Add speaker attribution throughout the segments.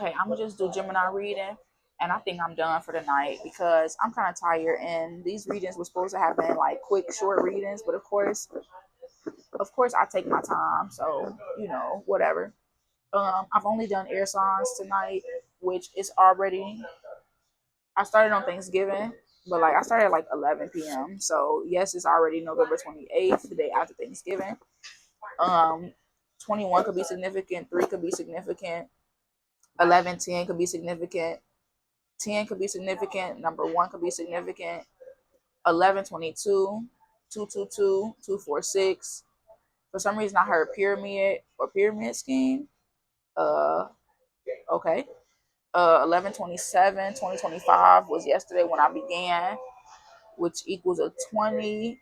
Speaker 1: Okay, I'm gonna just do Gemini reading, and I think I'm done for the night because I'm kind of tired. And these readings were supposed to have been like quick, short readings, but of course, I take my time. So whatever. I've only done air signs tonight, which is already. I started on Thanksgiving, but like I started at like 11 p.m. So yes, it's already November 28th, the day after Thanksgiving. Um, 21 could be significant. 3 could be significant. 11:10 could be significant. 10 could be significant. Number 1 could be significant. 11:22, 222, 246. For some reason, I heard pyramid or pyramid scheme. Uh, okay. 11:27, 2025 was yesterday when I began, which equals a 20,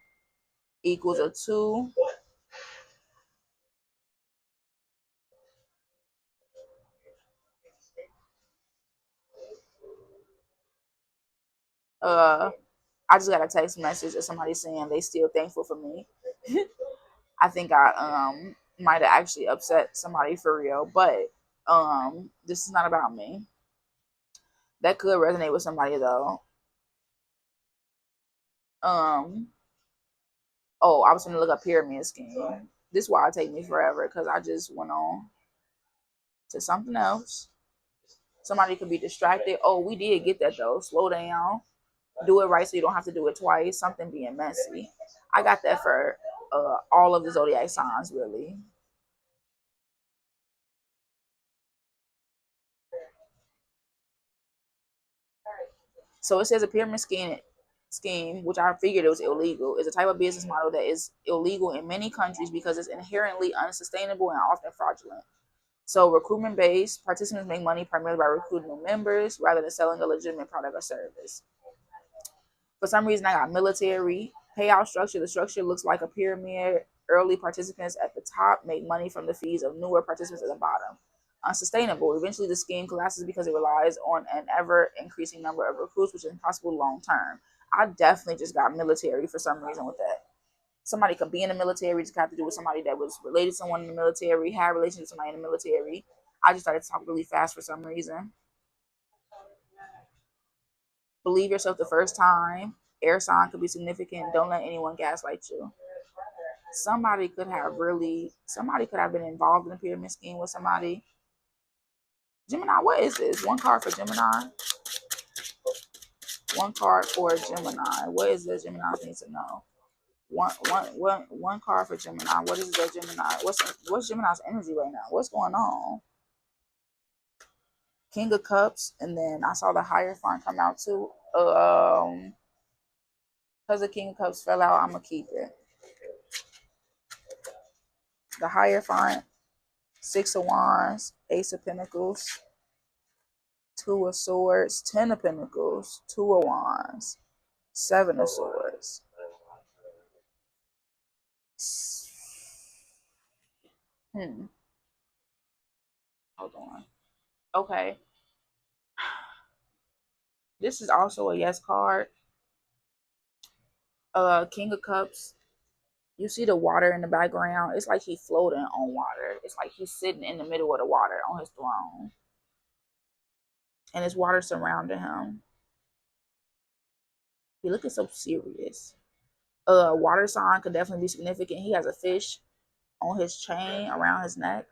Speaker 1: equals a 2. Uh, I just got a text message of somebody saying they still thankful for me. I think I might have actually upset somebody for real, but this is not about me. That could resonate with somebody though. Um oh, I was gonna look up pyramid scheme. This is why it take me forever because I just went on to something else. Somebody could be distracted. Oh, we did get that though. Slow down. Do it right so you don't have to do it twice. Something being messy. I got that for all of the zodiac signs really. So it says a pyramid scheme, which I figured it was illegal, is a type of business model that is illegal in many countries because it's inherently unsustainable and often fraudulent. So recruitment based, participants make money primarily by recruiting new members rather than selling a legitimate product or service. For some reason, I got military payout structure. The structure looks like a pyramid. Early participants at the top make money from the fees of newer participants at the bottom. Unsustainable. Eventually, the scheme collapses because it relies on an ever increasing number of recruits, which is impossible long term. I definitely just got military for some reason with that. Somebody could be in the military, just got to do with somebody that was related to someone in the military, had a relationship with somebody in the military. I just started to talk really fast for some reason. Believe yourself the first time. Air sign could be significant. Don't let anyone gaslight you. Somebody could have been involved in a pyramid scheme with somebody. Gemini, what is this? One card for Gemini. One card for Gemini. What is this? Gemini needs to know. One card for Gemini. What is that Gemini? What's Gemini's energy right now? What's going on? King of Cups, and then I saw the Hierophant come out too. Because the King of Cups fell out, I'm gonna keep it. The Hierophant, Six of Wands, Ace of Pentacles, Two of Swords, Ten of Pentacles, Two of Wands, Seven of Swords. Hmm. Hold on. Okay. This is also a yes card. King of Cups. You see the water in the background. It's like he's floating on water. It's like he's sitting in the middle of the water on his throne, and there's water surrounding him. He looking so serious. Water sign could definitely be significant. He has a fish on his chain around his neck.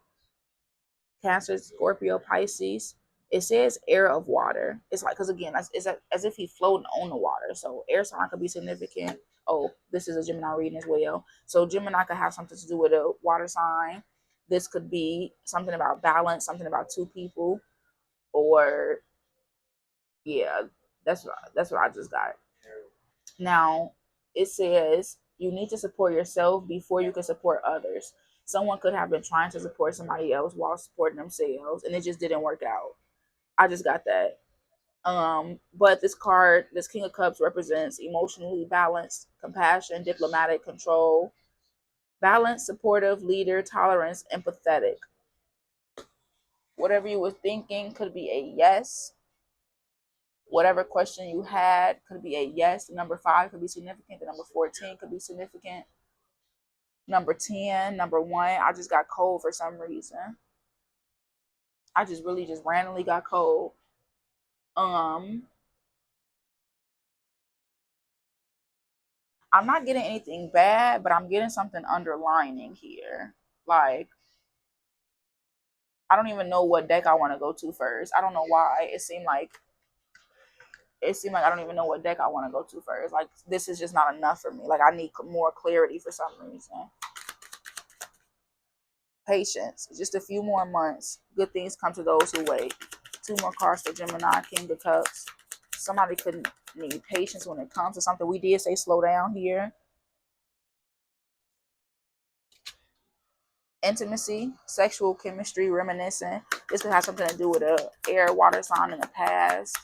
Speaker 1: Cancer, Scorpio, Pisces. It says air of water. It's like, because again, it's as if he's floating on the water. So air sign could be significant. Oh, this is a Gemini reading as well. So Gemini could have something to do with a water sign. This could be something about balance, something about two people, or yeah, that's what I just got. Now, it says you need to support yourself before you can support others. Someone could have been trying to support somebody else while supporting themselves, and it just didn't work out. I just got that. But this card, this King of Cups, represents emotionally balanced, compassion, diplomatic control, balanced, supportive, leader, tolerance, empathetic. Whatever you were thinking could be a yes. Whatever question you had could be a yes. The number 5 could be significant. The number 14 could be significant. Number 10, number 1. I just got cold for some reason. I just really just randomly got cold. Um, I'm not getting anything bad, but I'm getting something underlining here. Like, I don't even know what deck I want to go to first. I don't know why. It seemed like I don't even know what deck I want to go to first. Like, this is just not enough for me. Like, I need more clarity for some reason. Patience. Just a few more months. Good things come to those who wait. Two more cards for Gemini, King of Cups. Somebody could need patience when it comes to something. We did say slow down here. Intimacy, sexual chemistry, reminiscing. This could have something to do with a air, water sign in the past.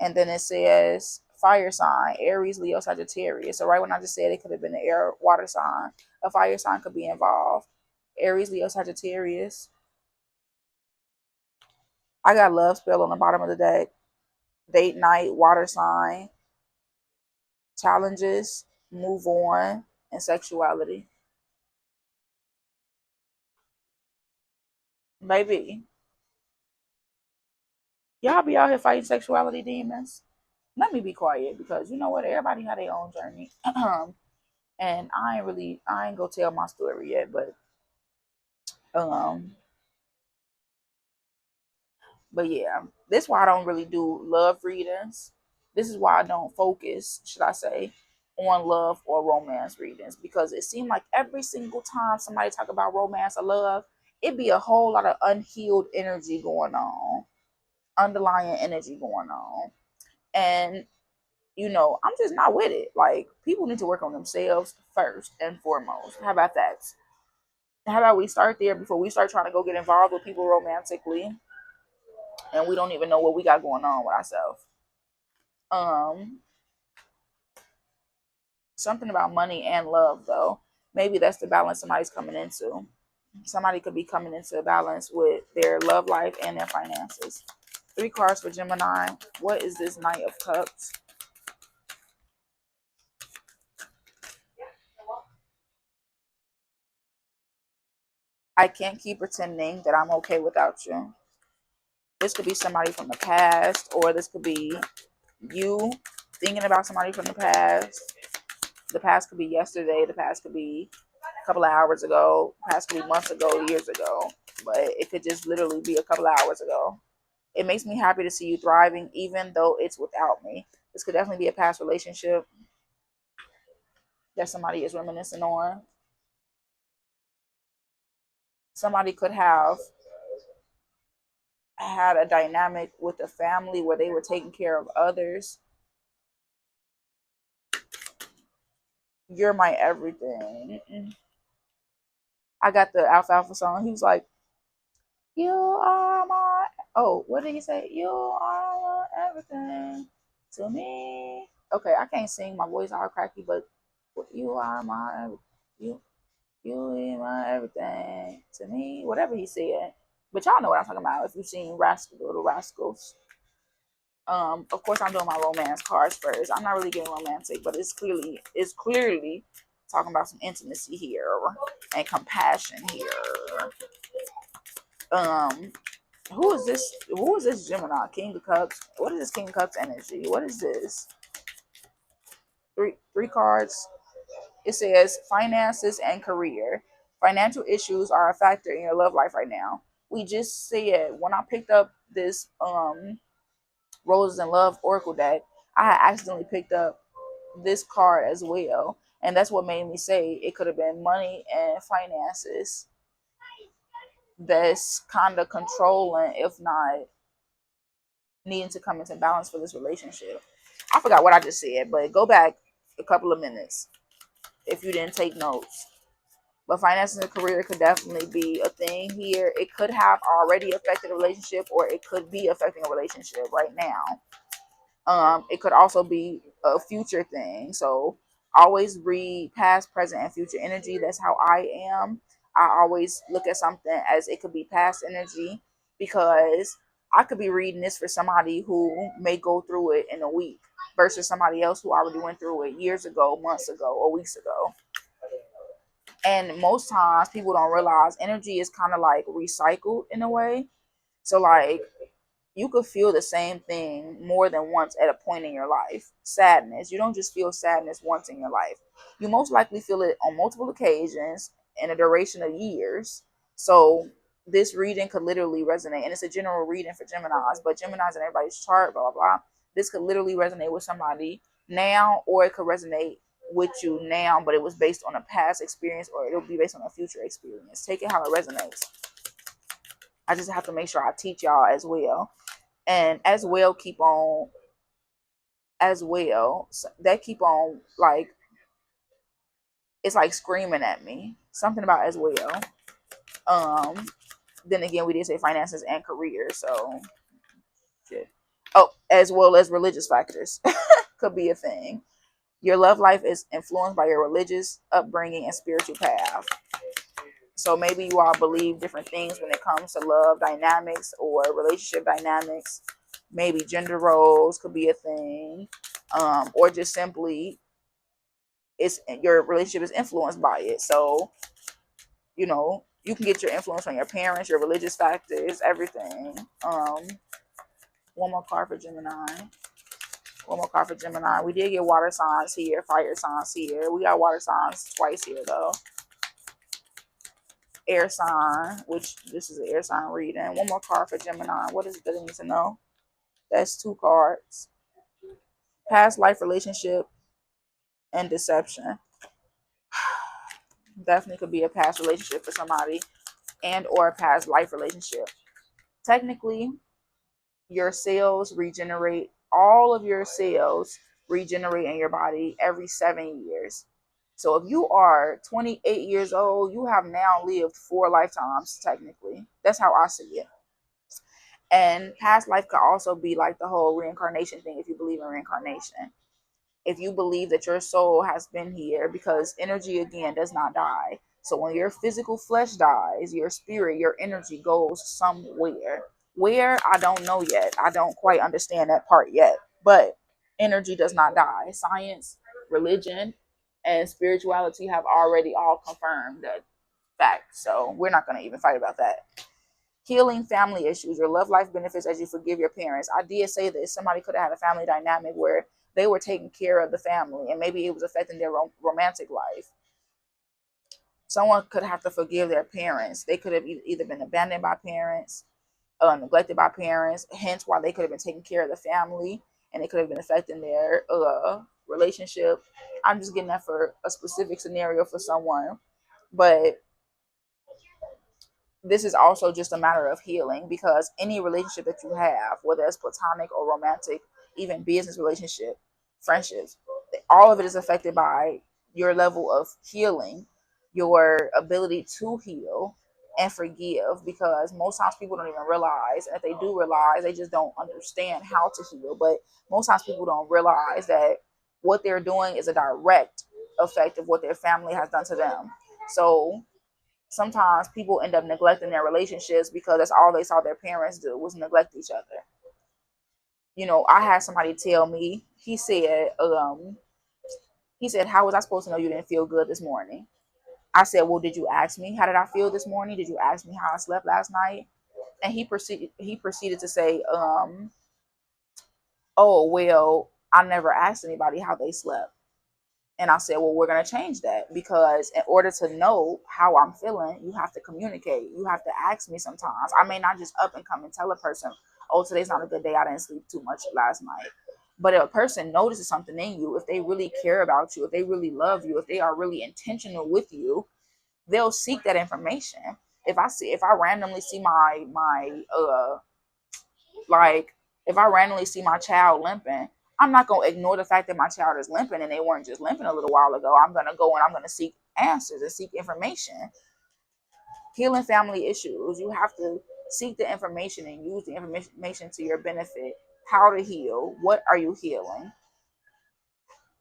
Speaker 1: And then it says fire sign, Aries, Leo, Sagittarius. So right when I just said it could have been an air, water sign, a fire sign could be involved. Aries, Leo, Sagittarius. I got love spell on the bottom of the deck. Date night, water sign, challenges, move on, and sexuality. Baby, y'all be out here fighting sexuality demons. Let me be quiet because you know what? Everybody had their own journey. And I ain't gonna tell my story yet, um, but yeah, this is why I don't really do love readings. This is why I don't focus, should I say, on love or romance readings because it seemed like every single time somebody talk about romance or love, it be a whole lot of unhealed energy going on, underlying energy going on, and I'm just not with it. Like, people need to work on themselves first and foremost. How about that? How about we start there before we start trying to go get involved with people romantically and we don't even know what we got going on with ourselves. Um, Something about money and love though. Maybe that's the balance somebody's coming into. Somebody could be coming into a balance with their love life and their finances. Three cards for Gemini. What is this Knight of Cups? I can't keep pretending that I'm okay without you. This could be somebody from the past, or this could be you thinking about somebody from the past. The past could be yesterday. The past could be a couple of hours ago. The past could be months ago, years ago. But it could just literally be a couple of hours ago. It makes me happy to see you thriving, even though it's without me. This could definitely be a past relationship that somebody is reminiscing on. Somebody could have had a dynamic with a family where they were taking care of others. You're my everything. I got the Alfalfa song. He was like, "You are my." Oh, what did he say? You are everything to me. Okay, I can't sing. My voice all cracky, but you are my you. You are my everything to me. Whatever he said, but y'all know what I'm talking about. If you've seen Rascal, Little Rascals. Of course, I'm doing my romance cards first. I'm not really getting romantic, but it's clearly talking about some intimacy here and compassion here. Um, who is this? Who is this Gemini? King of Cups. What is this King of Cups energy? What is this? Three cards. It says finances and career. Financial issues are a factor in your love life right now. We just said when I picked up this Roses and Love Oracle deck, I had accidentally picked up this card as well. And that's what made me say it could have been money and finances that's kind of controlling, if not needing to come into balance for this relationship. I forgot what I just said, but go back a couple of minutes if you didn't take notes. But finances and career could definitely be a thing here. It could have already affected a relationship, or it could be affecting a relationship right now. It could also be a future thing. So always read past, present, and future energy. That's how I am. I always look at something as it could be past energy because I could be reading this for somebody who may go through it in a week versus somebody else who already went through it years ago, months ago, or weeks ago. And most times people don't realize energy is kind of like recycled in a way. So like you could feel the same thing more than once at a point in your life. Sadness. You don't just feel sadness once in your life. You most likely feel it on multiple occasions in a duration of years. So this reading could literally resonate. And it's a general reading for Geminis, but Geminis and everybody's chart, blah, blah, blah. This could literally resonate with somebody now, or it could resonate with you now, but it was based on a past experience, or it'll be based on a future experience. Take it how it resonates. I just have to make sure I teach y'all as well. And as well, keep on, as well, that keep on, like, it's like screaming at me. Something about as well. Um, then again, we did say finances and career, so shit. Oh, as well as religious factors could be a thing. Your love life is influenced by your religious upbringing and spiritual path. So maybe you all believe different things when it comes to love dynamics or relationship dynamics. Maybe gender roles could be a thing, or just simply it's your relationship is influenced by it. So you can get your influence from your parents, your religious factors, everything. One more card for Gemini. One more card for Gemini. We did get water signs here, fire signs here. We got water signs twice here though. Air sign, which this is an air sign reading. One more card for Gemini. What is it that they need to know? That's two cards. Past life relationship and deception. Definitely could be a past relationship for somebody, and or a past life relationship. Technically, your cells regenerate, all of your cells regenerate in your body every 7 years. So if you are 28 years old, you have now lived 4 lifetimes, technically. That's how I see it. And past life could also be like the whole reincarnation thing, if you believe in reincarnation. If you believe that your soul has been here, because energy again does not die. So when your physical flesh dies, your spirit, your energy goes somewhere. Where, I don't know yet. I don't quite understand that part yet. But energy does not die. Science, religion, and spirituality have already all confirmed that fact. So we're not going to even fight about that. Healing family issues, your love life benefits as you forgive your parents. I did say this. Somebody could have had a family dynamic where they were taking care of the family and maybe it was affecting their romantic life. Someone could have to forgive their parents. They could have either been abandoned by parents, neglected by parents, hence why they could have been taking care of the family, and it could have been affecting their relationship. I'm just getting that for a specific scenario for someone. But this is also just a matter of healing, because any relationship that you have, whether it's platonic or romantic, even business relationship, friendships, all of it is affected by your level of healing, your ability to heal and forgive, because most times people don't even realize, and if they do realize, they just don't understand how to heal. But most times people don't realize that what they're doing is a direct effect of what their family has done to them. So sometimes people end up neglecting their relationships because that's all they saw their parents do was neglect each other. I had somebody tell me, he said, how was I supposed to know you didn't feel good this morning? I said, well, did you ask me how did I feel this morning? Did you ask me how I slept last night? And he proceeded to say, oh, well, I never asked anybody how they slept. And I said, well, we're going to change that, because in order to know how I'm feeling, you have to communicate. You have to ask me sometimes. I may not just up and come and tell a person, oh, today's not a good day. I didn't sleep too much last night. But if a person notices something in you, if they really care about you, if they really love you, if they are really intentional with you, they'll seek that information. If I randomly see like if I randomly see my child limping, I'm not going to ignore the fact that my child is limping and they weren't just limping a little while ago. I'm going to go and I'm going to seek answers and seek information. Healing family issues, you have to seek the information and use the information to your benefit. How to heal, what are you healing?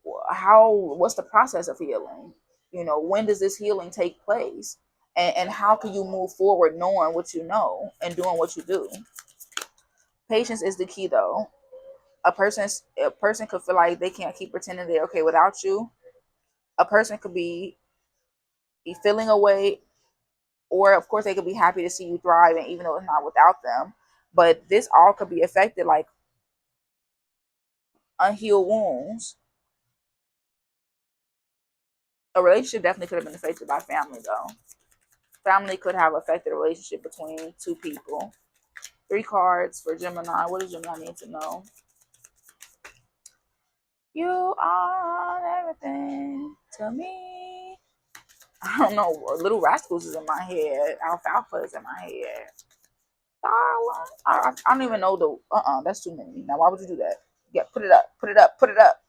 Speaker 1: What's the process of healing? When does this healing take place? And how can you move forward knowing what you know and doing what you do? Patience is the key though. A person could feel like they can't keep pretending they're okay without you. A person could be feeling away, or of course they could be happy to see you thriving even though it's not without them. But this all could be affected, like unhealed wounds. A relationship definitely could have been affected by family, though. Family could have affected a relationship between two people. 3 cards for Gemini. What does Gemini need to know? You are everything to me. I don't know. Little Rascals is in my head. Alfalfa is in my head. I don't even know the. That's too many. Now, why would you do that? Yeah, put it up. Put it up. Put it up.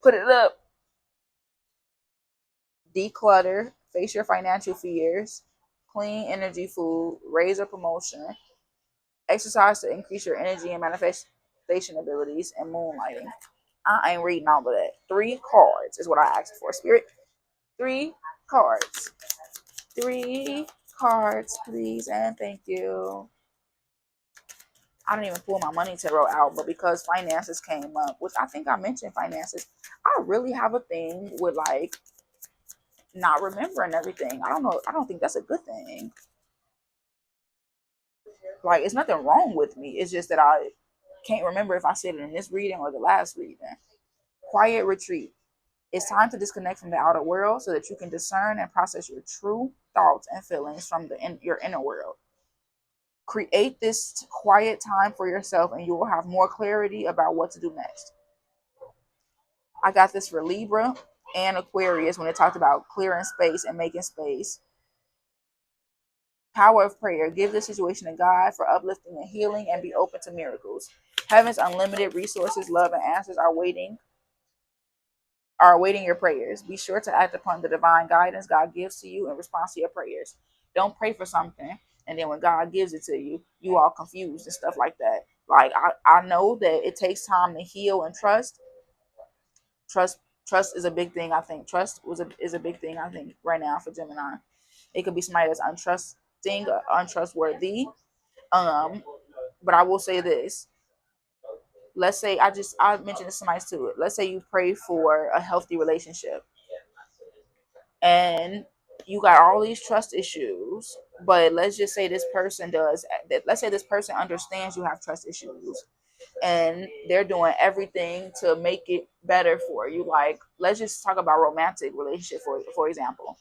Speaker 1: Put it up. Declutter. Face your financial fears. Clean energy food. Raise a promotion. Exercise to increase your energy and manifestation abilities, and moonlighting. I ain't reading all of that. 3 cards is what I asked for. Spirit, 3 cards. 3 cards, please, and thank you. I didn't even pull my money tarot out, but because finances came up, which I think I mentioned finances, I really have a thing with like not remembering everything. I don't know. I don't think that's a good thing. Like, it's nothing wrong with me. It's just that I can't remember if I said it in this reading or the last reading. Quiet retreat. It's time to disconnect from the outer world so that you can discern and process your true thoughts and feelings from your inner world. Create this quiet time for yourself and you will have more clarity about what to do next. I got this for Libra and Aquarius when it talked about clearing space and making space. Power of prayer. Give the situation to God for uplifting and healing and be open to miracles. Heaven's unlimited resources, love, and answers are awaiting your prayers. Be sure to act upon the divine guidance God gives to you in response to your prayers. Don't pray for something and then when God gives it to you, you all confused and stuff like that. Like I know that it takes time to heal and trust. Trust trust is a big thing, I think. Is a big thing, I think, right now for Gemini. It could be somebody that's untrusting or untrustworthy. Um, but I will say this. Let's say I mentioned this to somebody too. Let's say you pray for a healthy relationship and you got all these trust issues, but let's just say this person does let's say this person understands you have trust issues and they're doing everything to make it better for you. Like, let's just talk about romantic relationship for example.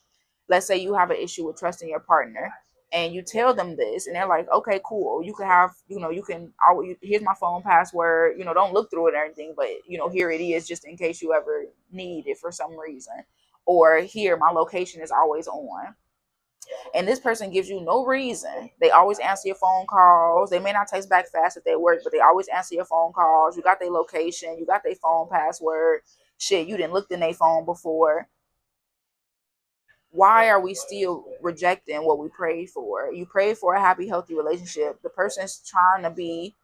Speaker 1: Let's say you have an issue with trusting your partner and you tell them this and they're like, okay, cool, you can have, you can always, here's my phone password, don't look through it or anything, but here it is just in case you ever need it for some reason, or here my location is always on. And this person gives you no reason. They always answer your phone calls. They may not text back fast if they work, but they always answer your phone calls. You got their location, you got their phone password. Shit, you didn't look in their phone before. Why are we still rejecting what we prayed for? You prayed for a happy, healthy relationship. The person's trying to be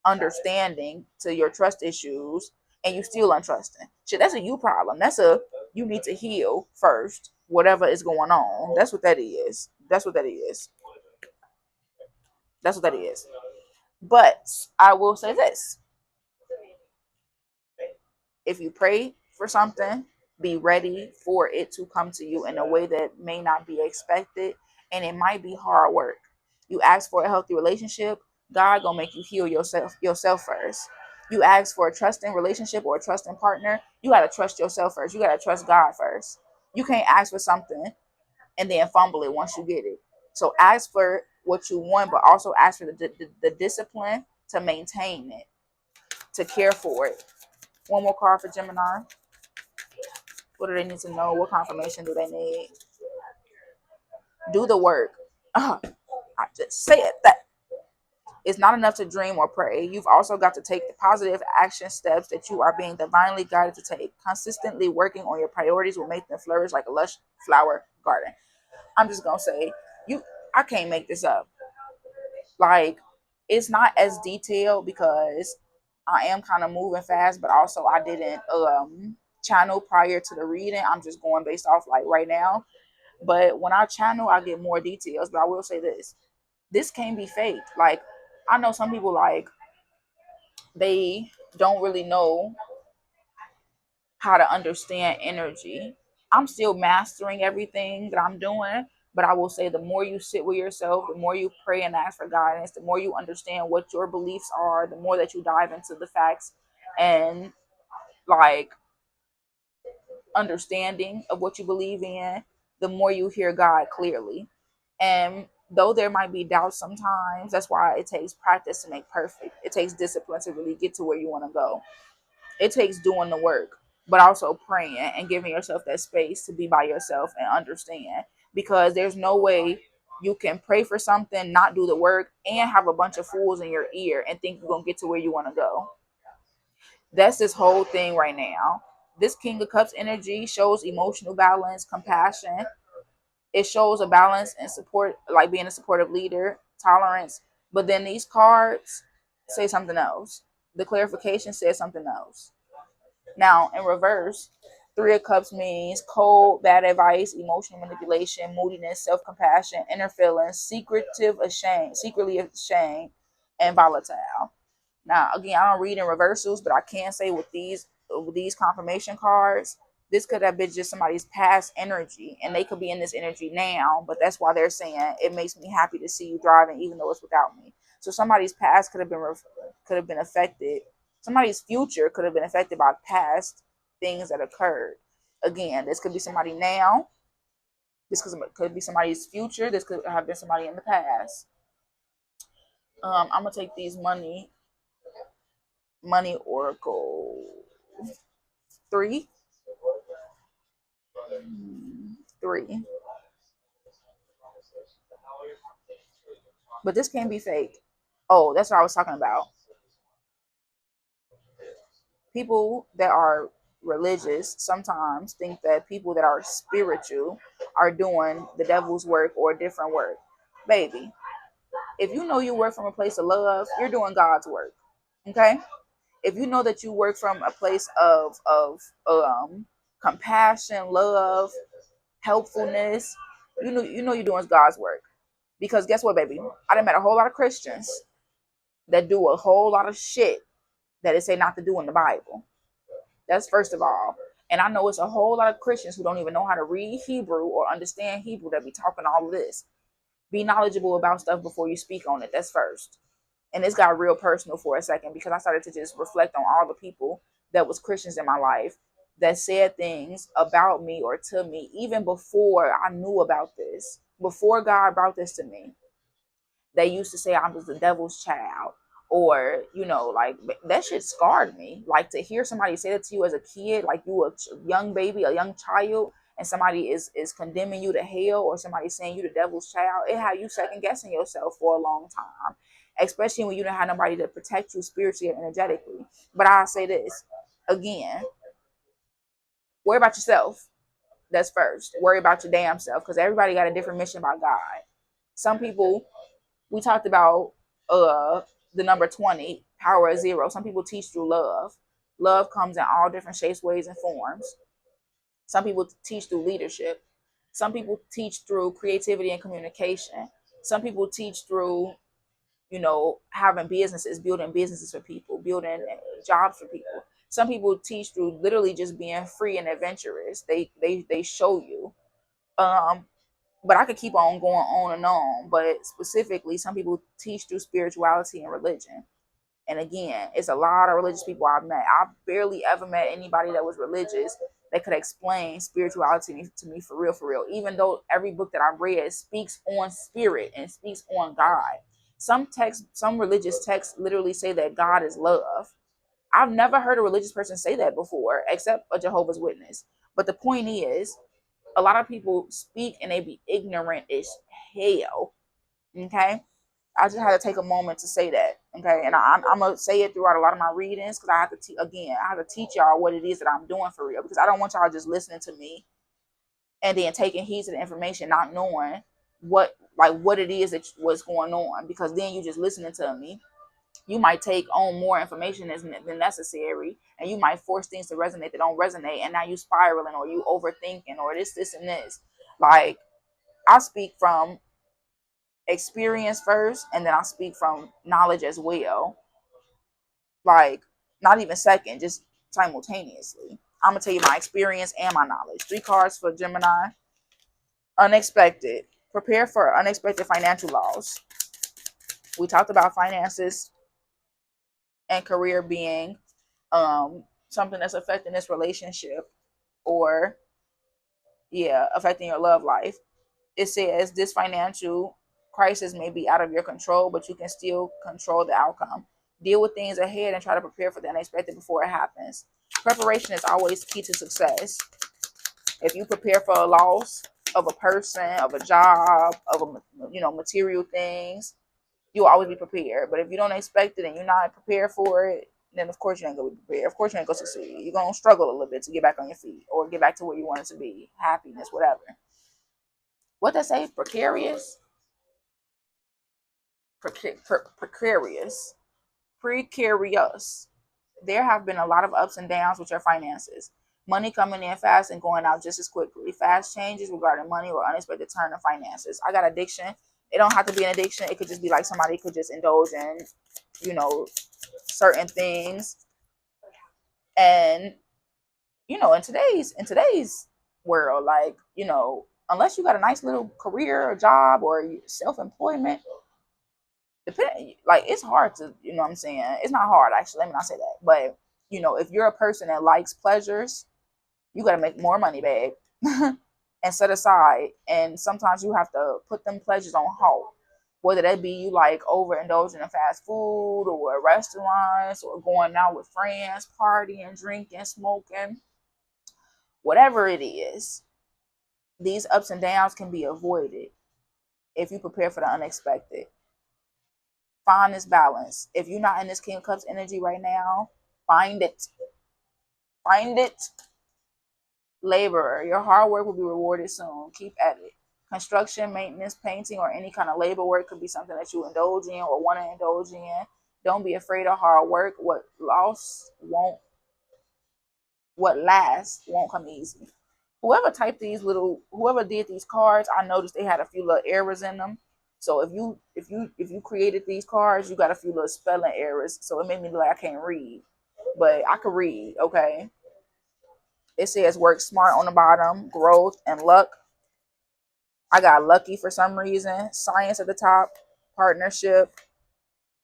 Speaker 1: understanding to your trust issues, and you still untrusting. Shit, that's a you problem. You need to heal first, whatever is going on. That's what that is. That's what that is. That's what that is. But I will say this: if you pray for something, be ready for it to come to you in a way that may not be expected, and it might be hard work. You ask for a healthy relationship, God gonna make you heal yourself first. You ask for a trusting relationship or a trusting partner, you gotta trust yourself first. You gotta trust God first. You can't ask for something and then fumble it once you get it. So ask for what you want, but also ask for the discipline to maintain it, to care for it. One more card for Gemini. What do they need to know? What confirmation do they need? Do the work. I just said that. It's not enough to dream or pray. You've also got to take the positive action steps that you are being divinely guided to take. Consistently working on your priorities will make them flourish like a lush flower garden. I'm just gonna say, I can't make this up. Like, it's not as detailed because I am kind of moving fast, but also I didn't channel prior to the reading. I'm just going based off like right now. But when I channel, I get more details. But I will say this can't be faked. Like, I know some people, like, they don't really know how to understand energy. I'm still mastering everything that I'm doing, But I will say the more you sit with yourself, the more you pray and ask for guidance, the more you understand what your beliefs are, the more that you dive into the facts and like understanding of what you believe in, the more you hear God clearly. And though there might be doubts sometimes, that's why it takes practice to make perfect. It takes discipline to really get to where you want to go. It takes doing the work, but also praying and giving yourself that space to be by yourself and understand. Because there's no way you can pray for something, not do the work, and have a bunch of fools in your ear and think you're going to get to where you want to go. That's this whole thing right now. This King of Cups energy shows emotional balance, compassion. It shows a balance and support, like being a supportive leader, tolerance. But then these cards say something else. The clarification says something else. Now, in reverse, Three of Cups means cold, bad advice, emotional manipulation, moodiness, self-compassion, inner feelings, secretly ashamed, and volatile. Now, again, I don't read in reversals, but I can say with these confirmation cards, this could have been just somebody's past energy, and they could be in this energy now. But that's why they're saying it makes me happy to see you thriving, even though it's without me. So somebody's past could have been affected. Somebody's future could have been affected by past things that occurred. Again, this could be somebody now. This could be somebody's future. This could have been somebody in the past. I'm gonna take these money oracle three, three. But this can't be fake. Oh, that's what I was talking about. People that are religious sometimes think that people that are spiritual are doing the devil's work or different work. Baby, if you know you work from a place of love, you're doing God's work. Okay? If you know that you work from a place of compassion, love, helpfulness, you know you're doing God's work. Because guess what, baby? I done met a whole lot of Christians that do a whole lot of shit that it say not to do in the Bible. That's first of all. And I know it's a whole lot of Christians who don't even know how to read Hebrew or understand Hebrew that be talking all of this. Be knowledgeable about stuff before you speak on it. That's first. And this got real personal for a second because I started to just reflect on all the people that was Christians in my life that said things about me or to me even before I knew about this, before God brought this to me. They used to say I was the devil's child, or like that shit scarred me. Like to hear somebody say that to you as a kid, like you a young baby, a young child, and somebody is condemning you to hell, or somebody saying you the devil's child, it had you second guessing yourself for a long time, especially when you don't have nobody to protect you spiritually and energetically. But I say this again: worry about yourself. That's first. Worry about your damn self, because everybody got a different mission by God. Some people, we talked about the number 20, power of zero. Some people teach through love. Love comes in all different shapes, ways, and forms. Some people teach through leadership. Some people teach through creativity and communication. Some people teach through, having businesses, building businesses for people, building jobs for people. Some people teach through literally just being free and adventurous. They show you. Um, but I could keep on going on and on. But specifically, some people teach through spirituality and religion. And again, it's a lot of religious people I've met. I barely ever met anybody that was religious that could explain spirituality to me for real, for real. Even though every book that I've read speaks on spirit and speaks on God. Some religious texts literally say that God is love. I've never heard a religious person say that before, except a Jehovah's Witness. But the point is, a lot of people speak and they be ignorant as hell. Okay, I just had to take a moment to say that. Okay, and I'm gonna say it throughout a lot of my readings because I have to I have to teach y'all what it is that I'm doing for real, because I don't want y'all just listening to me and then taking heed to the information, not knowing what it is that what's going on, because then you just listening to me. You might take on more information than necessary, and you might force things to resonate that don't resonate, and now you spiraling or you overthinking or this and this. Like, I speak from experience first, and then I speak from knowledge as well. Like, not even second, just simultaneously. I'm gonna tell you my experience and my knowledge. 3 cards for Gemini. Unexpected. Prepare for unexpected financial loss. We talked about finances and career being something that's affecting this relationship, or yeah, affecting your love life. It says this financial crisis may be out of your control, but you can still control the outcome. Deal with things ahead and try to prepare for the unexpected before it happens. Preparation is always key to success. If you prepare for a loss of a person, of a job, of material things, you'll always be prepared. But if you don't expect it and you're not prepared for it, then of course you ain't gonna be prepared. Of course you ain't gonna succeed. You're gonna struggle a little bit to get back on your feet or get back to where you wanted to be, happiness, whatever. What they say, precarious, precarious, precarious. There have been a lot of ups and downs with your finances. Money coming in fast and going out just as quickly. Fast changes regarding money or unexpected turn of finances. I got addiction. It don't have to be an addiction. It could just be like somebody could just indulge in, certain things. And, in today's world, like, unless you got a nice little career or job or self-employment, like it's hard to, what I'm saying, it's not hard actually, let me not say that, but if you're a person that likes pleasures, you got to make more money, babe. And set aside, and sometimes you have to put them pleasures on hold, whether that be you like overindulging in fast food or restaurants or going out with friends, partying, drinking, smoking, whatever it is. These ups and downs can be avoided if you prepare for the unexpected. Find this balance. If you're not in this King of Cups energy right now, find it. Find it. Laborer, your hard work will be rewarded soon. Keep at it. Construction, maintenance, painting, or any kind of labor work could be something that you indulge in or want to indulge in. Don't be afraid of hard work. What lasts won't come easy. Whoever did these cards, I noticed they had a few little errors in them. So if you created these cards, you got a few little spelling errors. So it made me look like I can't read, but I could read. Okay. It says work smart on the bottom, growth and luck. I got lucky for some reason. Science at the top, partnership,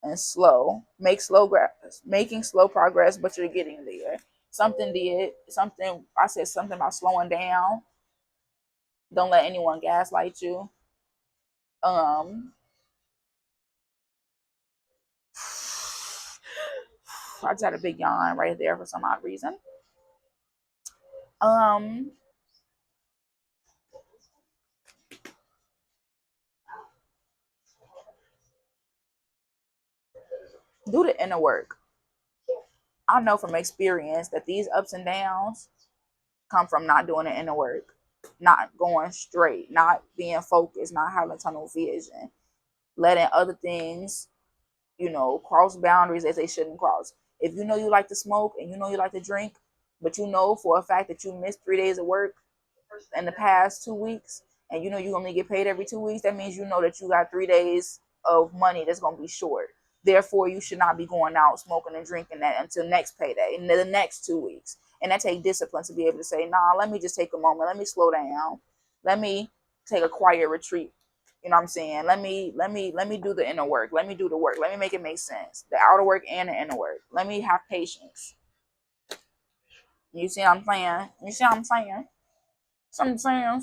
Speaker 1: and slow. Making slow progress, but you're getting there. I said something about slowing down. Don't let anyone gaslight you. Um, I just had a big yawn right there for some odd reason. Um, do the inner work. I know from experience that these ups and downs come from not doing the inner work, not going straight, not being focused, not having tunnel vision, letting other things, cross boundaries that they shouldn't cross. If you know you like to smoke and you know you like to drink, but you know for a fact that you missed 3 days of work in the past 2 weeks, and you only get paid every 2 weeks, that means you know that you got 3 days of money that's going to be short. Therefore, you should not be going out smoking and drinking that until next payday in the next 2 weeks. And that takes discipline to be able to say, nah, let me just take a moment. Let me slow down. Let me take a quiet retreat. You know what I'm saying? Let me do the inner work. Let me do the work. Let me make it make sense. The outer work and the inner work. Let me have patience. You see what I'm saying? You see what I'm saying? Some saying.